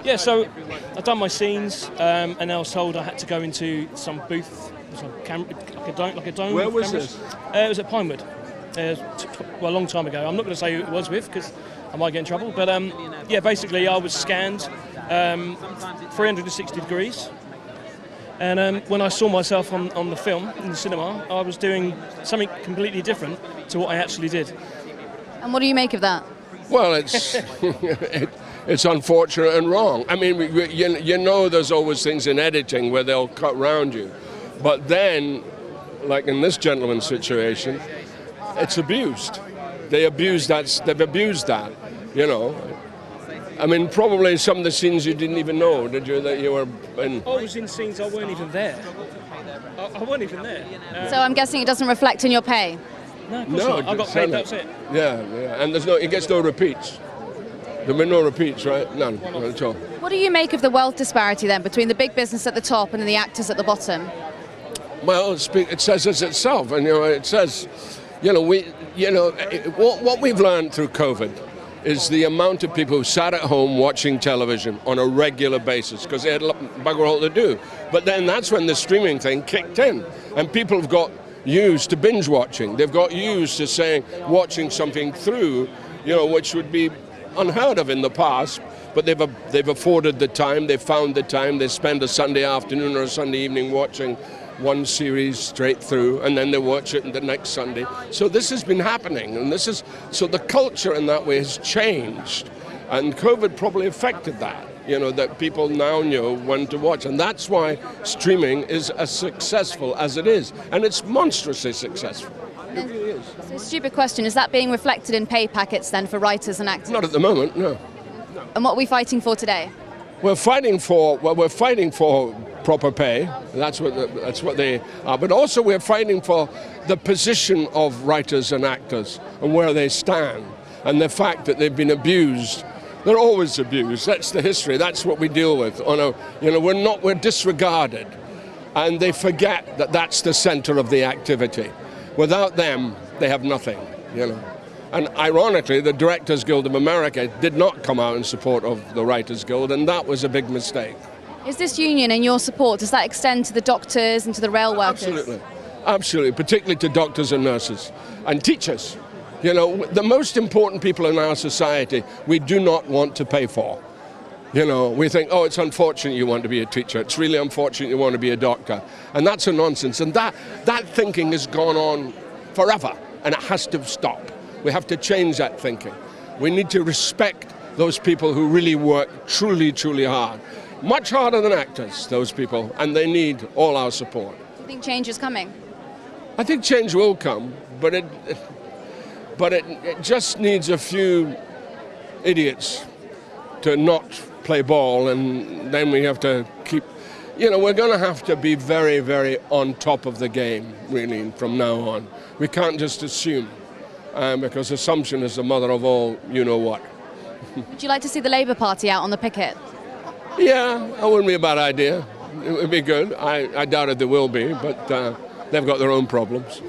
Yeah, so I've done my scenes, and I was told I had to go into some booth, like a dome. Where was cameras. this? It was at Pinewood. A long time ago. I'm not going to say who it was with because I might get in trouble. But yeah, basically I was scanned 360 degrees. And when I saw myself on the film in the cinema, I was doing something completely different to what I actually did. And what do you make of that? Well, it's it's unfortunate and wrong. I mean, you know, there's always things in editing where they'll cut round you, but then, like in this gentleman's situation, it's abused. They've abused that. You know. I mean, probably some of the scenes you didn't even know, did you, that you were in? I was in scenes I weren't even there. I weren't even there. So I'm guessing it doesn't reflect in your pay? No, of course not. I got paid, that's it. Yeah, and it gets no repeats. There were no repeats, right? None at all. What do you make of the wealth disparity then between the big business at the top and the actors at the bottom? Well, it says as itself, and it says, what we've learned through COVID is the amount of people who sat at home watching television on a regular basis because they had bugger all to do. But then that's when the streaming thing kicked in, and people have got used to binge watching. They've got used to watching something through, which would be unheard of in the past. But they've afforded the time. They've found the time. They spend a Sunday afternoon or a Sunday evening watching one series straight through, and then they watch it the next Sunday. So this has been happening, and so the culture in that way has changed, and COVID probably affected that. That people now know when to watch, and that's why streaming is as successful as it is, and it's monstrously successful. It really is. So a stupid question, is that being reflected in pay packets then for writers and actors? Not at the moment, no. And what are we fighting for today? We're fighting for proper pay. That's what they are. But also we're fighting for the position of writers and actors and where they stand, and the fact that they've been abused. They're always abused. That's the history. That's what we deal with. We're disregarded, and they forget that that's the center of the activity. Without them, they have nothing. And ironically, the Directors Guild of America did not come out in support of the Writers Guild, and that was a big mistake. Is this union and your support, does that extend to the doctors and to the rail workers? Absolutely, particularly to doctors and nurses and teachers. The most important people in our society we do not want to pay for. We think, oh, it's unfortunate you want to be a teacher. It's really unfortunate you want to be a doctor. And that's a nonsense. And that thinking has gone on forever, and it has to stop. We have to change that thinking. We need to respect those people who really work truly, truly hard. Much harder than actors, those people, and they need all our support. Do you think change is coming? I think change will come, but it just needs a few idiots to not play ball, and then we have to keep, we're going to have to be very, very on top of the game, really, from now on. We can't just assume, because assumption is the mother of all you-know-what. Would you like to see the Labour Party out on the picket? Yeah, that wouldn't be a bad idea. It would be good. I doubt it there will be, but they've got their own problems.